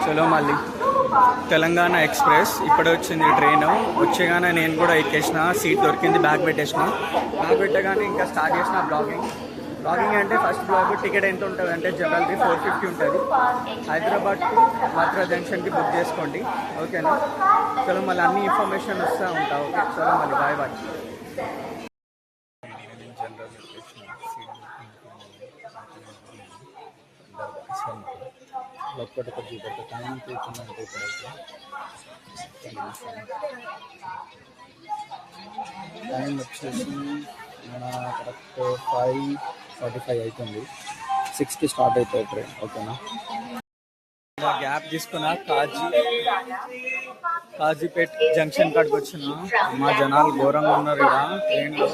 చలో మళ్ళీ తెలంగాణ ఎక్స్ప్రెస్ ఇప్పుడు వచ్చింది ట్రైన్. వచ్చేగానే నేను కూడా ఎక్కేసిన, సీట్ దొరికింది, బ్యాగ్ పెట్టేసిన. బ్యాగ్ పెట్టగానే ఇంకా స్టార్ట్ చేసిన బ్లాగింగ్. అంటే ఫస్ట్ బ్లాగ్ టికెట్ ఎంత ఉంటుంది అంటే జనరల్కి 450 ఉంటుంది. హైదరాబాద్ టు మథురా జంక్షన్కి బుక్ చేసుకోండి, ఓకేనా? చలో మళ్ళీ అన్ని ఇన్ఫర్మేషన్ వస్తూ ఉంటా. ఓకే, చలో మళ్ళీ బాయ్ బాయ్. ఒక్కటి చూపెట్టు టైం కూర్చుందంటే ఇప్పుడైతే టైం వచ్చేసి మన కరెక్ట్ 5:45 అవుతుంది. 6కి స్టార్ట్ అవుతుంది ట్రైన్, ఓకేనా? గ్యాప్ తీసుకున్నా కాజీపేట్ జంక్షన్ కాడికి వచ్చిన. మా జనాలు ఘోరంగా ఉన్నారు ఇక్కడ ట్రైన్లో.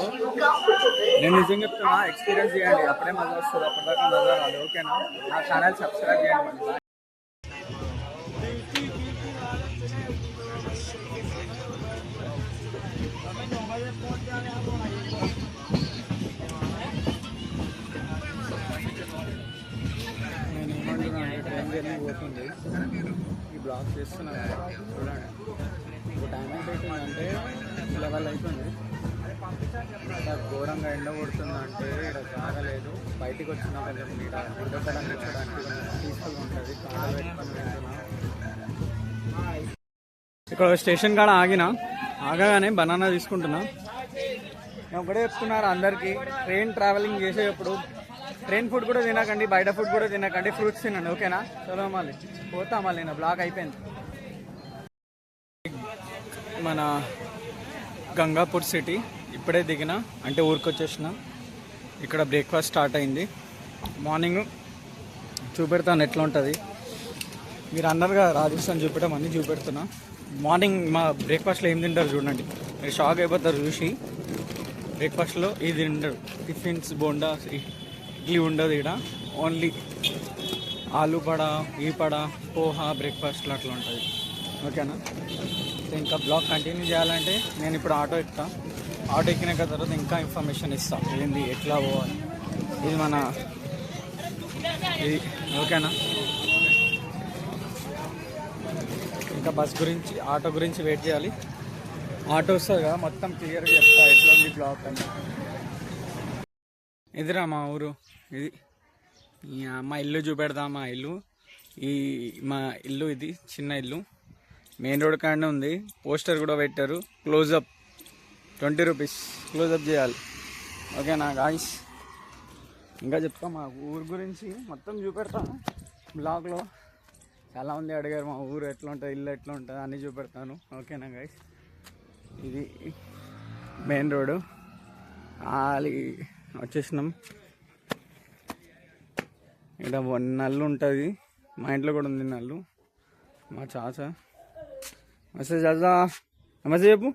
నేను నిజంగా చెప్తున్నా, ఎక్స్పీరియన్స్ చేయండి, అప్పుడే మజా వస్తుంది. అప్పటిదాకా మజా రాదు, ఓకేనా? నా ఛానల్ సబ్స్క్రైబ్ చేయండి. నేను ఏమంటున్నాను, ట్రైన్ జర్నీ పోతుంది, ఈ బ్లాక్ చేస్తున్నాను చూడండి. ఇప్పుడు టైం ఎంత అవుతుందంటే 11 అవుతుంది. ఘోరంగా ఎండ కొడుతుందంటే ఇక్కడ జాగలేదు. బయటికి వచ్చిన కొంచెం గుడ్డకడం తెచ్చడానికి పీస్ఫుల్గా ఉంటుంది. కాళ్ళు పెట్టుకొని వెళ్తున్నా. ఇక్కడ స్టేషన్ కాడ ఆగగానే బనానా తీసుకుంటున్నా. నేను ఒకటే చెప్తున్నారు అందరికీ, ట్రైన్ ట్రావెలింగ్ చేసేటప్పుడు ట్రైన్ ఫుడ్ కూడా తినకండి, బయట ఫుడ్ కూడా తినకండి, ఫ్రూట్స్ తినండి, ఓకేనా? చలో మళ్ళీ పోతా. మళ్ళీ నా బ్లాక్ అయిపోయింది. మన గంగాపూర్ సిటీ ఇప్పుడే దిగిన, అంటే ఊరికి వచ్చేసిన. ఇక్కడ బ్రేక్ఫాస్ట్ స్టార్ట్ అయింది. మార్నింగ్ చూపెడతాను ఎట్లా ఉంటుంది. మీరు అన్నారుగా రాజస్థాన్ చూపెట్టమని చూపెడుతున్నా. మార్నింగ్ మా బ్రేక్ఫాస్ట్లో ఏం తింటారు చూడండి, మీరు షాక్ అయిపోతారు చూసి. బ్రేక్ఫాస్ట్లో ఇది తింటారు, టిఫిన్స్, బోండా, ఇడ్లీ ఉండదు ఇక్కడ. ఓన్లీ ఆలు పడ, ఈ పడ, పోహా బ్రేక్ఫాస్ట్లో అట్లా ఉంటుంది, ఓకేనా? ఇంకా బ్లాగ్ కంటిన్యూ చేయాలంటే నేను ఇప్పుడు ఆటో ఎక్కుతా. ఆటో ఎక్కినాక తర్వాత ఇంకా ఇన్ఫర్మేషన్ ఇస్తాను, ఏంది ఎట్లా పోవాలి. ఇది మన ఇది, ఓకేనా? ఇంకా బస్ గురించి, ఆటో గురించి వెయిట్ చేయాలి. ఆటో వస్తుందిగా, మొత్తం క్లియర్గా చెప్తా ఎట్లా ఉంది బ్లాక్ అని. ఇదిరా మా ఊరు, ఇది మా ఇల్లు చూపెడతా. మా ఇల్లు ఇది చిన్న ఇల్లు, మెయిన్ రోడ్ కాడనే ఉంది. పోస్టర్ కూడా పెట్టారు, క్లోజప్ 20 రూపీస్ క్లోజప్ చేయాలి, ఓకేనా గాయ్స్? ఇంకా చెప్తా మా ఊరు గురించి మొత్తం చూపెడతాను బ్లాగ్లో. చాలామంది అడిగారు మా ఊరు ఎట్లా ఉంటుంది, ఇల్లు ఎట్లా ఉంటుంది అన్నీ చూపెడతాను, ఓకేనా గాయ్స్? ఇది మెయిన్ రోడ్డు వచ్చేసినాం. ఇక్కడ నల్లు ఉంటుంది, మా ఇంట్లో కూడా ఉంది నల్లు. మా చాచా నమస్తే. చాచా నమస్తే చెప్పు.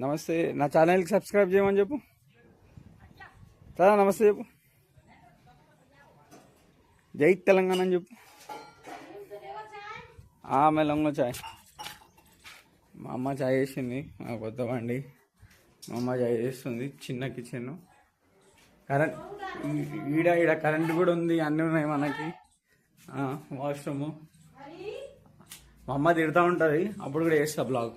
నమస్తే, నా ఛానల్కి సబ్స్క్రైబ్ చేయమని చెప్పు. చాచా నమస్తే చెప్పు. జై తెలంగాణ అని చెప్పు. మెలంగా చాయ్. మా అమ్మ చాయ్ చేసింది, మా కొత్త బండి. మా అమ్మ చాయ్ చేస్తుంది. చిన్న కిచెన్, కరెంట్ ఈడ కరెంట్ కూడా ఉంది, అన్నీ ఉన్నాయి మనకి. వాష్రూము. మా అమ్మ తిడతా ఉంటుంది, అప్పుడు కూడా చేస్తా బ్లాగ్.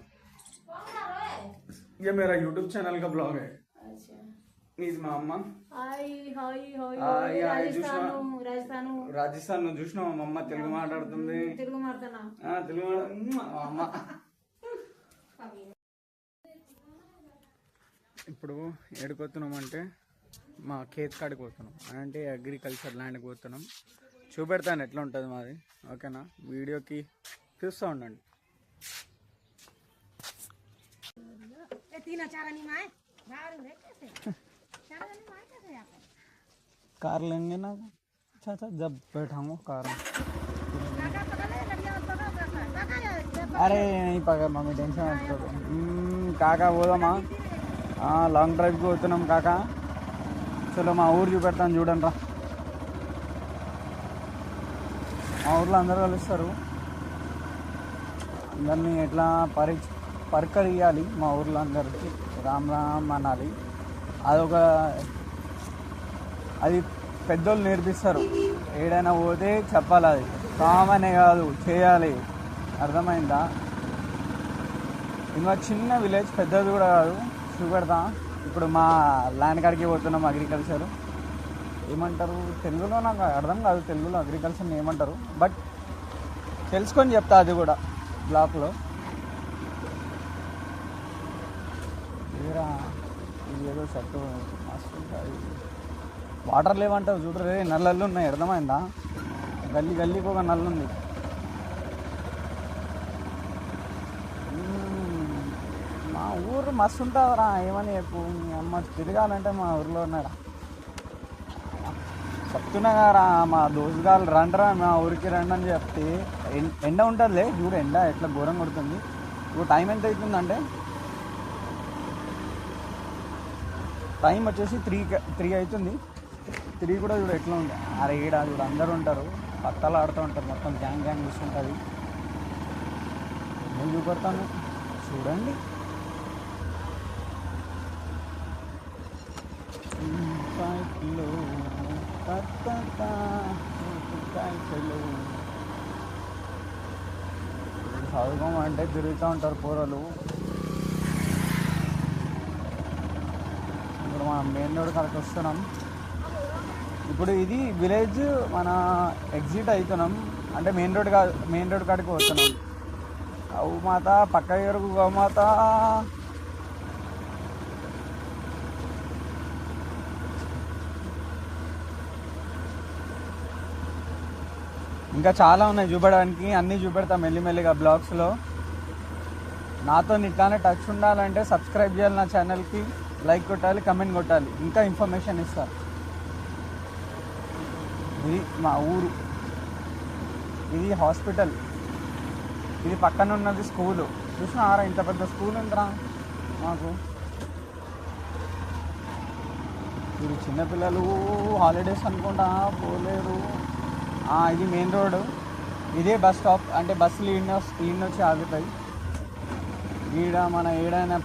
ఇక मेरा यूट्यूब चैनल का ब्लॉग है. ఇది మా అమ్మ. రాజస్థాన్ చూసినా మా అమ్మ తెలుగు మాట్లాడుతుంది. తెలుగు మా అమ్మ. ఇప్పుడు ఏడుకోతున్నాం అంటే మా ఖేత్ కాడికి పోతున్నాం, అంటే అగ్రికల్చర్ ల్యాండ్కి పోతున్నాం. చూపెడతాను ఎట్లా ఉంటుంది మాది, ఓకేనా? వీడియోకి చూస్తూ ఉండండి. कार लेंगे ना चाचा, जब बैठाऊंगा कार में. अरे नहीं पकड़ मम्मी, टेंशन मत करो. కాకా పోదామా? లాంగ్ డ్రైవ్కి పోతున్నాం కాకా. చలో మా ఊరు చూపెడతాను చూడండి రా. మా ఊర్లో అందరూ కలుస్తారు, అందరినీ ఎట్లా పరికరియాలి మా ఊర్లో అందరికి. రామ్ రామ్ అనాలి, అది పెద్దోళ్ళు నేర్పిస్తారు. ఏడైనా పోతే చెప్పాలి, అది కామనే కాదు, చేయాలి. అర్థమైందా? ఇంకా చిన్న విలేజ్, పెద్దది కూడా కాదు. చూపెడతా. ఇప్పుడు మా ల్యాండ్ కాడికి పోతున్నాం. అగ్రికల్చర్ ఏమంటారు తెలుగులో నాకు అర్థం కాదు, తెలుగులో అగ్రికల్చర్ని ఏమంటారు, బట్ తెలుసుకొని చెప్తా అది కూడా బ్లాక్లో. ఇది ఏదో చెట్టు మస్తు ఉంటుంది. వాటర్ లేవంటావు చూడరే, నల్లలు ఉన్నాయి. అర్థమైందా? గల్లీ గల్లీకి ఒక నల్లు ఉంది. మా ఊరు మస్తు ఉంటుందిరా, ఏమని చెప్పు. మీ అమ్మ తిరగాలంటే మా ఊర్లో ఉన్నారా, చెప్తున్నా కదరా. మా దోస్తుగాళ్ళు రండిరా మా ఊరికి రండి అని చెప్తే ఎండ ఉంటుందిలే, చూడు ఎండ ఎట్లా ఘోరం కొడుతుంది. ఇప్పుడు టైం ఎంత అవుతుందంటే, టైం వచ్చేసి 3 అవుతుంది. 3 కూడా చూడు ఎట్లా ఉంది. అరే ఈడ చూడు అందరూ ఉంటారు, పత్తాలు ఆడుతూ ఉంటారు, మొత్తం గ్యాంగ్ చూస్తుంటుంది. నేను చూపెడతాను చూడండి. చదువుకోమంటే తిరుగుతూ ఉంటారు పోరలు. ఇప్పుడు మనం మెయిన్ రోడ్ కాడికి వస్తున్నాం. ఇప్పుడు ఇది విలేజ్, మన ఎగ్జిట్ అవుతున్నాం. అంటే మెయిన్ రోడ్ కాదు, మెయిన్ రోడ్ కాడికి వస్తున్నాం. గౌమాత పక్క ఎరుగు గౌమాత. ఇంకా చాలా ఉన్నాయి చూపెట్టడానికి, అన్నీ చూపెడతాం మెల్లిమెల్లిగా బ్లాగ్స్లో. నాతో ఇట్లానే టచ్ ఉండాలంటే సబ్స్క్రైబ్ చేయాలి నా ఛానల్కి, లైక్ కొట్టాలి, కమెంట్ కొట్టాలి, ఇంకా ఇన్ఫర్మేషన్ ఇస్తారు. ఇది మా ఊరు, ఇది హాస్పిటల్, ఇది పక్కన ఉన్నది స్కూలు. చూసినారా ఇంత పెద్ద స్కూల్ ఉందిరా మాకు. ఇది చిన్నపిల్లలు హాలిడేస్ అనుకుంటా పోలేరు. ఇది మెయిన్ రోడ్, ఇదే బస్ స్టాప్. అంటే బస్సులు ఈయన వచ్చి ఆగుతాయి. ఈడ మన ఏడైనా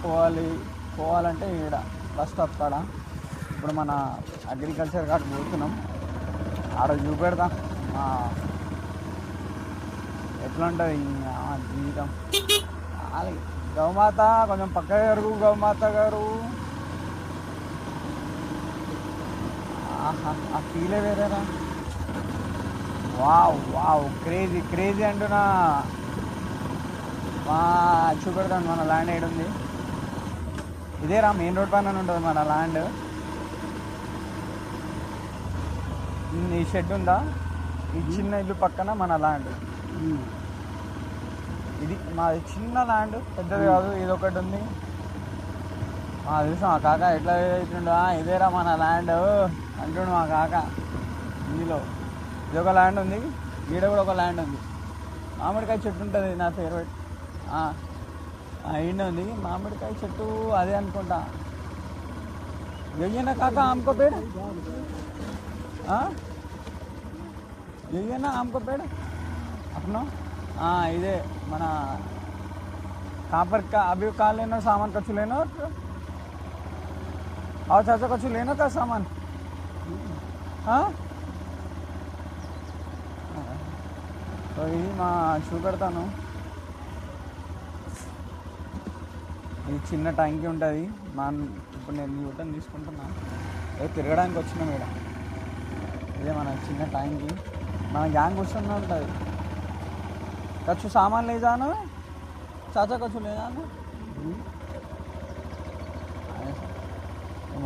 పోవాలంటే ఈడ బస్ స్టాప్ కాడ. ఇప్పుడు మన అగ్రికల్చర్ కాడికి పోతున్నాం. ఆడ చూపెడతాం ఎట్లా ఉంటుంది జీవితం. గౌమాత కొంచెం పక్క జరుగు గౌమాత గారు. ఆ ఫీలే వేరేరా. వావ్ వావ్, క్రేజీ క్రేజీ అంటున్నా. చూపెడతాను మన ల్యాండ్ ఏడుంది. ఇదేరా మెయిన్ రోడ్ పైన ఉంటుంది మన ల్యాండ్. ఈ షెడ్ ఉందా, ఈ చిన్న ఇల్లు పక్కన మన ల్యాండ్. ఇది మాది చిన్న ల్యాండ్, పెద్దది కాదు. ఇదొకటి ఉంది. తెలుసు మా కాక ఎట్లా అవుతుండ, ఇదేరా మన ల్యాండ్ అంటుండు మా కాక. ఇందులో ఇదొక ల్యాండ్ ఉంది, ఈడ కూడా ఒక ల్యాండ్ ఉంది. మామిడికాయ చెట్టు ఉంటుంది, నా ఫేవరెట్. ఈయన ఉంది మామిడికాయ చెట్టు, అదే అనుకుంటా. వెయ్యనా కాక ఆమ్కో పేడ, వెయ్యనా ఆమ్కో పేడ अपना। इधे मना कहाँ पर का अभी कहाँ लेना सामान, कछु लेना और चाचा कछु लेना था सामान। हाँ तो ये मैं షూ పెడతాను। ఇది చిన్న ట్యాంక్ ఉంటుంది। ఇప్పుడు నేను యూటర్న్ తీసుకుంటున్నా, తిరగడానికి వచ్చినాం ఇక్కడ। ఇదే మన చిన్న ట్యాంక్, మన గ్యాంగ్ వస్తూనే ఉంటుంది। कछु सामान ले जाना है चाचा, कछु ले जाना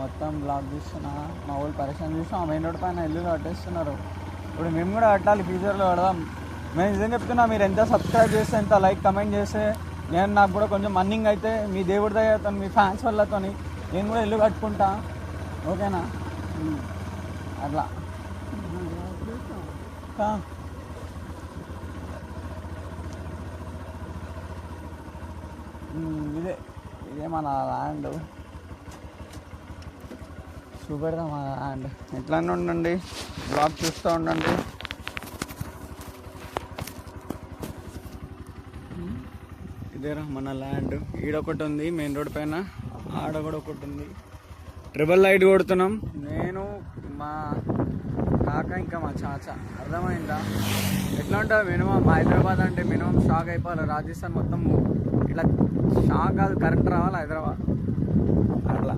మొత్తం బ్లాక్ చేస్తున్నా। మా వాళ్ళు పరిశ్రమ చూసాం, ఆ మెయిన్ రోడ్ పైన ఇల్లు కట్టేస్తున్నారు। ఇప్పుడు మేము కూడా కట్టాలి, ఫ్యూచర్లో కడదాం। నేను నిజం చెప్తున్నా, మీరు ఎంత సబ్స్క్రైబ్ చేస్తే, ఎంత లైక్ కమెంట్ చేస్తే నాకు కూడా కొంచెం మన్నింగ్ అయితే మీ దేవుడి దయతో, మీ ఫ్యాన్స్ వల్లతో నేను కూడా ఇల్లు కట్టుకుంటా, ఓకేనా? అట్లా ఇదే మన ల్యాండ్, చూపెడదాం మన ల్యాండ్। ఎట్లానే ఉండండి, బ్లాగ్ చూస్తూ ఉండండి। ఇదేరా మన ల్యాండ్, ఈడొకటి ఉంది మెయిన్ రోడ్ పైన, ఆడ కూడా ఒకటి ఉంది। ట్రిపుల్ లైట్ కొడుతున్నాం, నేను మా కాకా ఇంకా మా చాచా అర్థమైందా? ఎట్లా ఉంటుంది మినిమం హైదరాబాద్ అంటే మినిమం షాక్ అయిపోవాలి. రాజస్థాన్ మొత్తం ఇట్లా షాక్ కాదు, కరెంట్ రావాలి హైదరాబాద్ అట్లా.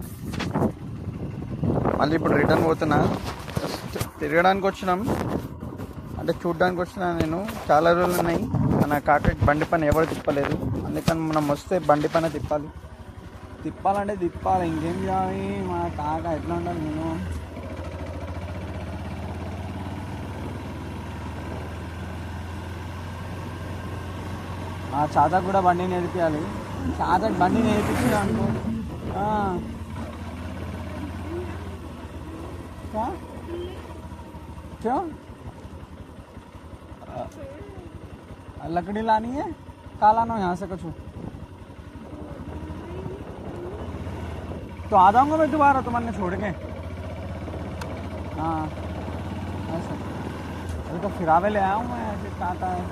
మళ్ళీ ఇప్పుడు రిటర్న్ పోతున్నా. తిరగడానికి వచ్చినాం అంటే చూడ్డానికి వచ్చినా. నేను చాలా రోజులు ఉన్నాయి మన కాక బండి పని ఎవరు తిప్పలేదు, అందుకని మనం వస్తే బండి పైన తిప్పాలంటే తిప్పాలి, ఇంకేం చేయాలి. మన కాక ఎట్లా ఉండాలి నేను చాచాకు కూడా బండి నేర్పియాలి. చాచాకు బండి నేర్పించా అనుకో. क्यों लकड़ी लानी है? काला ना यहाँ से कुछ तो आ जाऊंगा मैं दोबारा तुम्हारे छोड़ के। हाँ ऐसा अभी तो फिरावे ले आया हूँ मैं, ऐसे खाता है।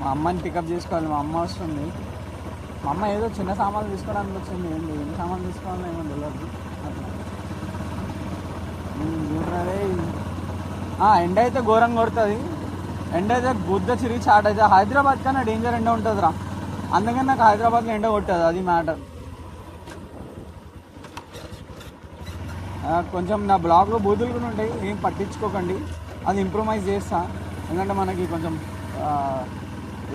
మా అమ్మని పికప్ చేసుకోవాలి. మా అమ్మ వస్తుంది. మా అమ్మ ఏదో చిన్న సామాన్లు తీసుకోవడానికి వచ్చింది. ఏంటి ఎన్ని సామాన్లు తీసుకోవాలో ఏమో తెలియదు. ఎండ అయితే ఘోరంగా కొడుతుంది. ఎండ అయితే గుద్ద చిరిగి చాట్ అయితే. హైదరాబాద్ కన్నా డేంజర్ ఎండ ఉంటుందిరా, అందుకని నాకు హైదరాబాద్లో ఎండ కొట్టదు, అది మ్యాటర్. కొంచెం నా బ్లాగ్లో బూతులు కూడా ఉంటాయి, ఏం పట్టించుకోకండి, అది ఇంప్రూవైజ్ చేస్తా. ఎందుకంటే మనకి కొంచెం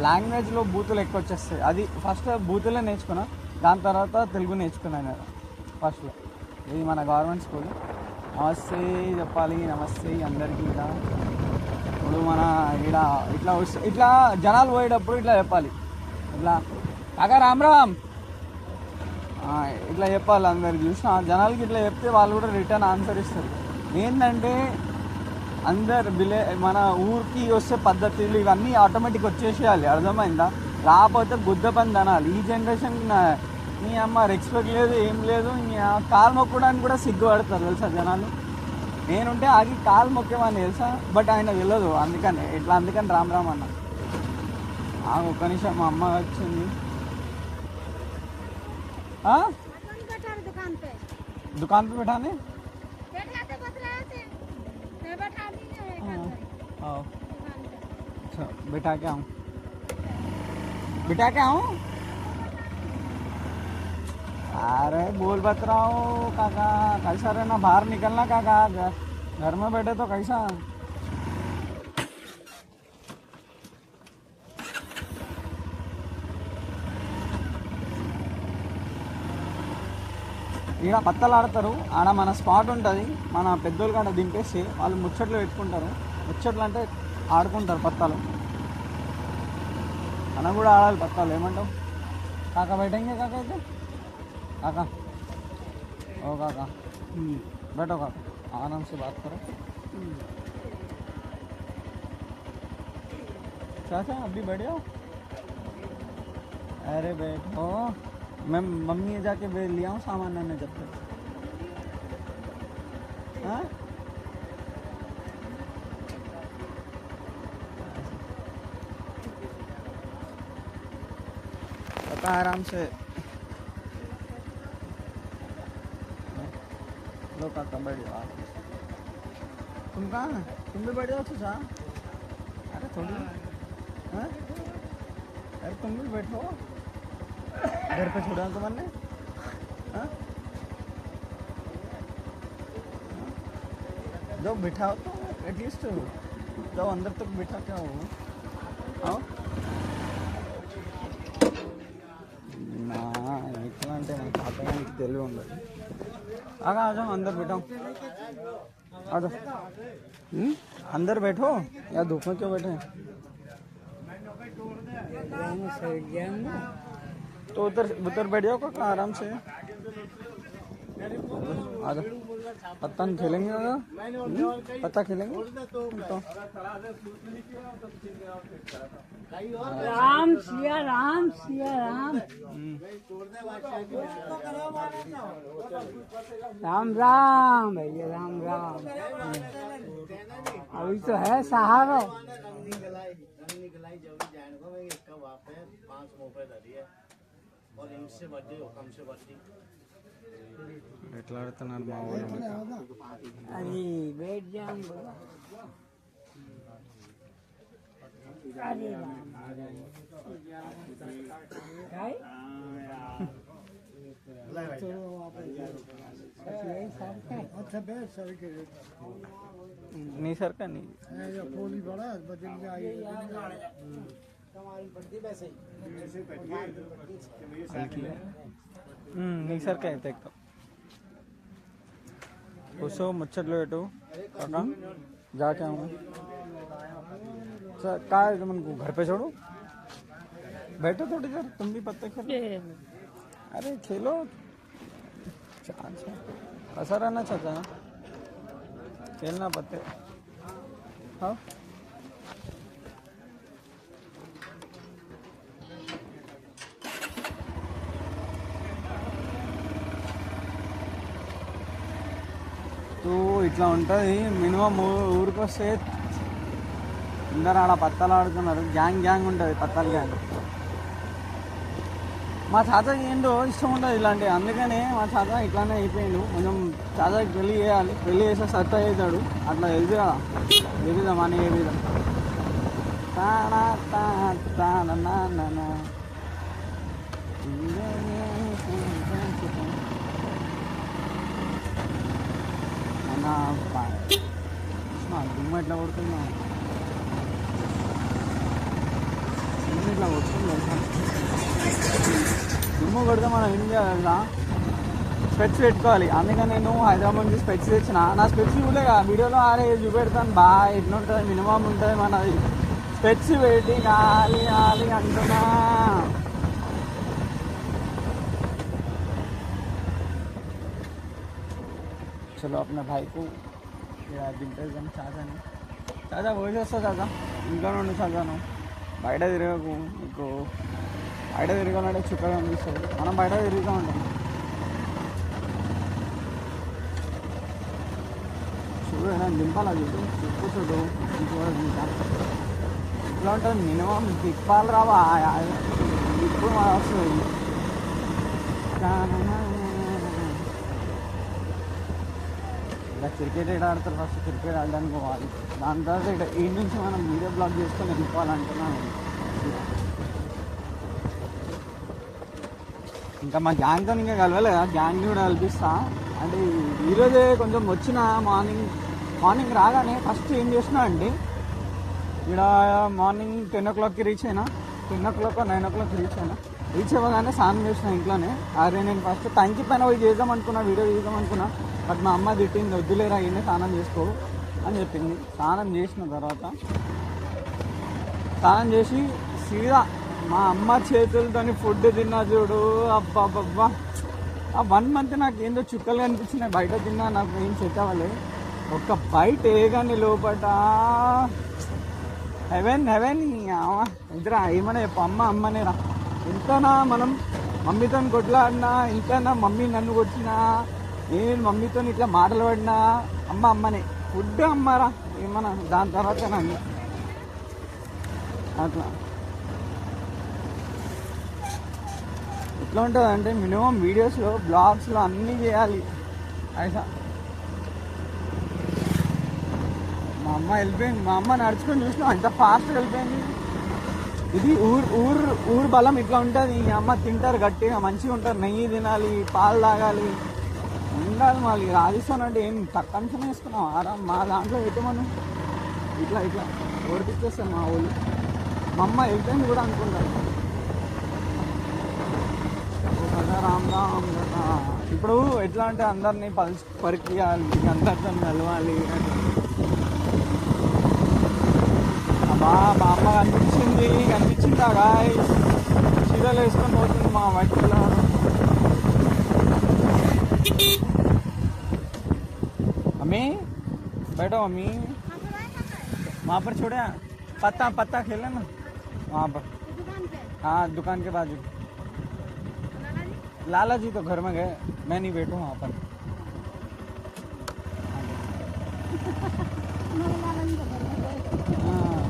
లాంగ్వేజ్లో బూతులు ఎక్కువ వచ్చేస్తాయి. అది ఫస్ట్ బూతులే నేర్చుకున్నా, దాని తర్వాత తెలుగు నేర్చుకున్నాను ఫస్ట్లో. ఇది మన గవర్నమెంట్ స్కూల్. నమస్తే చెప్పాలి, నమస్తే అందరికీ. ఇలా ఇప్పుడు మన ఇక్కడ ఇట్లా జనాలు పోయేటప్పుడు ఇట్లా చెప్పాలి, ఇట్లా కాకా రామ్ రామ్ ఇట్లా చెప్పాలి అందరికి. చూసిన జనాలకి ఇట్లా చెప్తే వాళ్ళు కూడా రిటర్న్ ఆన్సర్ ఇస్తారు. ఏంటంటే అందరు మన ఊరికి వస్తే పద్ధతులు ఇవన్నీ ఆటోమేటిక్ వచ్చేసేయాలి, అర్థమైందా? రాకపోతే గుద్ద పని తినాలి. ఈ జనరేషన్ నీ అమ్మ రెస్పెక్ట్ లేదు, ఏం లేదు. కాలు మొక్కడానికి కూడా సిగ్గుపడతారు తెలుసా జనాలు. నేనుంటే ఆగి కాలు మొక్కేమని తెలుసా, బట్ ఆయన వెళ్ళదు, అందుకని రామ్ రామ్ అన్న. ఒక్క నిమిషం, మా అమ్మ వచ్చింది. दुकान पे बैठाने अच्छा बैठा के आऊँ अरे बोल बत रहा हूँ काका, कैसा रहना, बाहर निकलना काका, घर में बैठे तो कैसा। ఇక్కడ పత్తలు ఆడతారు, ఆడ మన స్పాట్ ఉంటుంది, మన పెద్దోళ్ళు కాడ దింపేసి వాళ్ళు ముచ్చట్లు పెట్టుకుంటారు. ముచ్చట్లు అంటే ఆడుకుంటారు పత్తాలు. మనం కూడా ఆడాలి పత్తాలు, ఏమంటావు కాకా? बैठेंगे काका అయితే काका? ओ काका बैठो काका, आराम से बात करो। चाचा अभी बैठ जाओ। अरे बैठो, मैं मम्मी जाके लिया हूँ सामान मैंने जब तक। हाँ पता, आराम से लो काका बैठ जाओ। तुम कहाँ, तुम भी बैठ जाओ चाचा। अरे थोड़ी, हाँ अरे तुम भी बैठो, घर पे छोड़ा तुम्हारे। हाँ जो बिठाओ तो एटलीस्ट जाओ अंदर तक बिठा के आओ। आओ ना इतना అంటే నాకు పాపడానికి తెలివి ఉండదు. आगा आ जाओ, अंदर बैठाओ, आ जाओ। अंदर बैठो, या धूप में क्यों बैठे? तो उधर बैठ जाओ काका, आराम से आ जाओ। पत्ता खेलेंगे ना, पत्ता खेलेंगे तो राम सिया राम सिया राम राम राम भैया राम राम। अभी तो है सहारा और इनसे बच्चे कम से बच्चे ఎట్లా ఆడుతున్నారు మా ఊళ్ళో అది వెయిట్ జామ్ अरे నీ సరికా నీ నీ సరికా అయితే ఎక్కువ కూర్చో ముచ్చట్లు పెట్టు काका जाके आऊँ सर कहा है तुम घर पे छोड़ो बैठो थोड़ी देर तुम भी पत्ते खेलो अरे खेलो अच्छा ऐसा रहना चाहता है खेलना पत्ते हाँ तो ఇట్లా ఉంటుంది మినిమం ఊరికి వస్తే అందరూ ఆడ పత్తాలు ఆడుతున్నారు గ్యాంగ్ గ్యాంగ్ ఉంటుంది పత్తాలు గ్యాంగ్ మా తాతకి ఏంటో ఇష్టం ఉంటుంది ఇలాంటివి అందుకనే మా తాత ఇట్లానే అయిపోయిండు కొంచెం తాతకి పెళ్ళి చేయాలి పెళ్ళి చేస్తే సత్త అవుతాడు అట్లా వెళ్తా ఎదుగుదాం అని ఏ విధం దుమ్మ ఎట్లా కొడుతుందా ఇట్లా కొడుతుంది దుమ్ము కొడితే మనం ఏం చేయాలి స్పెట్స్ పెట్టుకోవాలి అందుకని నేను హైదరాబాద్ నుంచి స్పెట్స్ తెచ్చిన నా స్పెట్స్ చూడలేక వీడియోలో ఆరే చూపెడతాను బాగా ఎట్లుంటుంది మినిమం ఉంటుంది మనది స్పెట్స్ పెట్టి గాలి గాలి అంటున్నా चलो अपने भाई को దింపేద్దాం కానీ చాచా పోసేస్తా చాచా ఇంట్లో నుండి చాచాను బయట తిరగకు నీకు బయట తిరగాలంటే చుక్కగా అనిపిస్తుంది మనం బయట తిరుగుతూ ఉంటాం చూడు ఏదైనా దింపాలా చూడు చెప్పు చూడు ఇంకా ఇట్లా ఉంటుంది మినిమం తిప్పాలి రావా ఇప్పుడు వస్తుంది ఇలా క్రికెట్ ఎక్కడ ఆడతారు ఫస్ట్ క్రికెట్ ఆడడానికి పోవాలి దాని తర్వాత ఇక్కడ ఈ నుంచి మనం వీడియో బ్లాగ్ చేసుకొని వెళ్ళిపోవాలంటున్నాను ఇంకా మా గ్యాంగ్తో ఇంకా కలవలేదు గ్యాంగ్ కూడా కల్పిస్తా అంటే ఈరోజే కొంచెం వచ్చిన మార్నింగ్ రాగానే ఫస్ట్ ఏం చేసినా అంటే ఇక్కడ మార్నింగ్ 10 o'clockకి రీచ్ అయినా 10 o'clock 9 o'clock రీచ్ అవ్వగానే స్నానం చేసిన ఇంట్లోనే అరే నేను ఫస్ట్ టైంకి పైన పోయి చేద్దాం అనుకున్నా వీడియో చేద్దాం అనుకున్నా బట్ మా అమ్మ తిట్టింది వద్దులేరా ఇన్నే స్నానం చేసుకో అని చెప్పింది స్నానం చేసిన తర్వాత స్నానం చేసి సీదా మా అమ్మ చేతులతో ఫుడ్ తిన్నా చూడు అబ్బాబ్బా ఆ 1 month నాకు ఏందో చుక్కలు కనిపించినాయి బయట తిన్నా నాకు ఏం సెట్ అవ్వలే ఒక్క బయట ఏగాని లోపట హెవెన్ ఇద్దరా ఏమన్నా చెప్పు అమ్మనే రా ఎంతనా మనం మమ్మీతో కొట్లాడినా ఎంతనా మమ్మీ నన్ను కొట్టినా నేను మమ్మీతో ఇట్లా మాటలు పడినా అమ్మనే ఫుడ్ అమ్మారా ఏమన్నా దాని తర్వాత నన్ను అట్లా ఎట్లా ఉంటుంది అంటే మినిమం వీడియోస్లో బ్లాగ్స్లో అన్నీ చేయాలి అయిసా మా అమ్మ వెళ్ళిపోయింది మా అమ్మ నడుచుకొని చూసినా అంత ఫాస్ట్గా వెళ్ళిపోయింది ఇది ఊరు బలం ఇట్లా ఉంటుంది ఈ అమ్మ తింటారు గట్టిగా మంచిగా ఉంటారు నెయ్యి తినాలి పాలు తాగాలి ఉండాలి మళ్ళీ రాజస్థాన్ అంటే ఏం తక్కువ వేసుకున్నాం ఆరాం మా దాంట్లో పెట్టమను ఇట్లా ఓడిపించేస్తాను మా ఊళ్ళు మా అమ్మ వెళ్తుంది కూడా అనుకుంటారు రామ్ రామ్ ఇప్పుడు ఎట్లా అంటే అందరినీ పరికియాలి అందరితో కలవాలి మా అమ్మ కనిపించిందా గాయ చీరలు వేసుకొని పోతుంది మా వైట్ కలర్ मम्मी बैठो मम्मी वहाँ पर छोड़े पत्ता खेले ना वहाँ पर हाँ दुकान के बाजू लाला जी तो घर में गए मैं नहीं बैठूँ वहाँ पर हाँ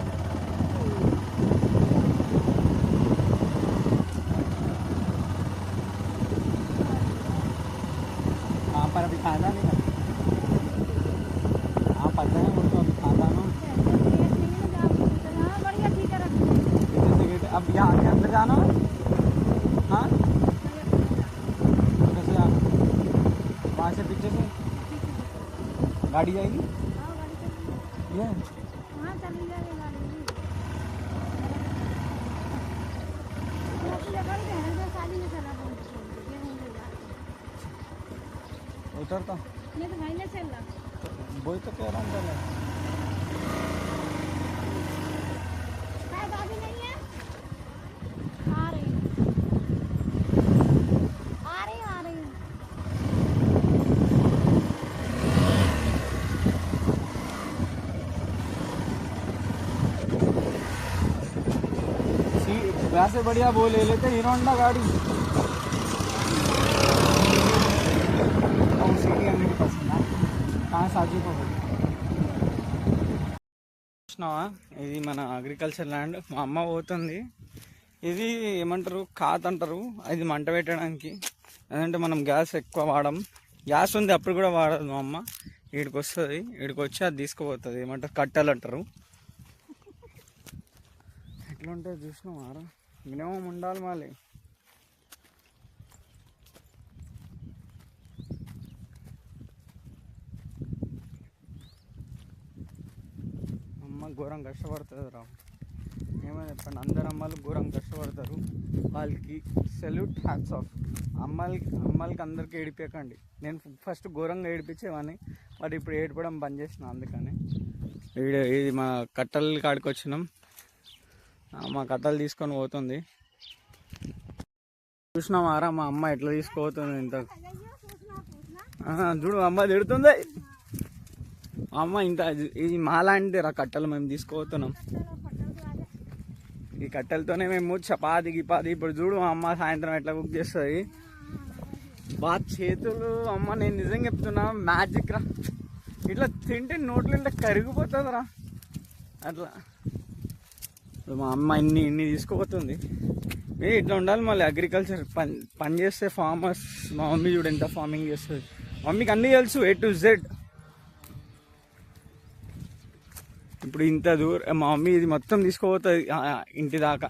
गाड़ी जाएगी ये उतरता वही तो कह रहा हूँ पहले वैसे बढ़िया वो ले लेते हीरो होंडा गाड़ी చూసినావా ఇది మన అగ్రికల్చర్ ల్యాండ్ మా అమ్మ పోతుంది ఇది ఏమంటారు కాత్ అంటారు అది మంట పెట్టడానికి అదంటే మనం గ్యాస్ ఎక్కువ వాడం గ్యాస్ ఉంది అప్పుడు కూడా వాడదు మా అమ్మ వీడికి వస్తుంది వీడికి వచ్చి అది తీసుకుపోతుంది ఏమంటారు కట్టెలు అంటారు ఎట్లా ఉంటుంది చూసినావారా మినిమం ఉండాలి మళ్ళీ అమ్మ ఘోరం కష్టపడుతుంది రా ఏమైనా చెప్పండి అందరు అమ్మలు ఘోరం కష్టపడతారు వాళ్ళకి సెల్యూట్ హ్యాట్స్ ఆఫ్ అమ్మలకి అందరికీ ఏడిపించకండి నేను ఫస్ట్ ఘోరంగా ఏడిపించేవాడిని బట్ ఇప్పుడు ఏడిపడం బంద్ చేసిన అందుకని ఇది మా కట్టెల కాడికి వచ్చినాం మా కట్టలు తీసుకొని పోతుంది చూసినామారా మా అమ్మ ఎట్లా తీసుకుపోతుంది ఇంత చూడు అమ్మ తిడుతుంది అమ్మ ఇంత ఇది మాలాంటి రా కట్టెలు మేము తీసుకుపోతున్నాం ఈ కట్టెలతోనే మేము చపాతి గిపాతి ఇప్పుడు చూడు మా అమ్మ సాయంత్రం ఎట్లా కుక్ చేస్తుంది బాగా చేతులు అమ్మ నేను నిజంగా చెప్తున్నా మ్యాజిక్ రా ఇట్లా తింటే నోట్లో ఇంత కరిగిపోతుంది రా అట్లా మా అమ్మ ఇన్ని తీసుకుపోతుంది ఇట్లా ఉండాలి మళ్ళీ అగ్రికల్చర్ పని చేస్తే ఫార్మర్స్ మా మమ్మీ చూడు ఎంత ఫార్మింగ్ చేస్తుంది మమ్మీకి అన్నీ తెలుసు A to Z ఇప్పుడు ఇంత దూరం మా మమ్మీ ఇది మొత్తం తీసుకుపోతుంది ఇంటి దాకా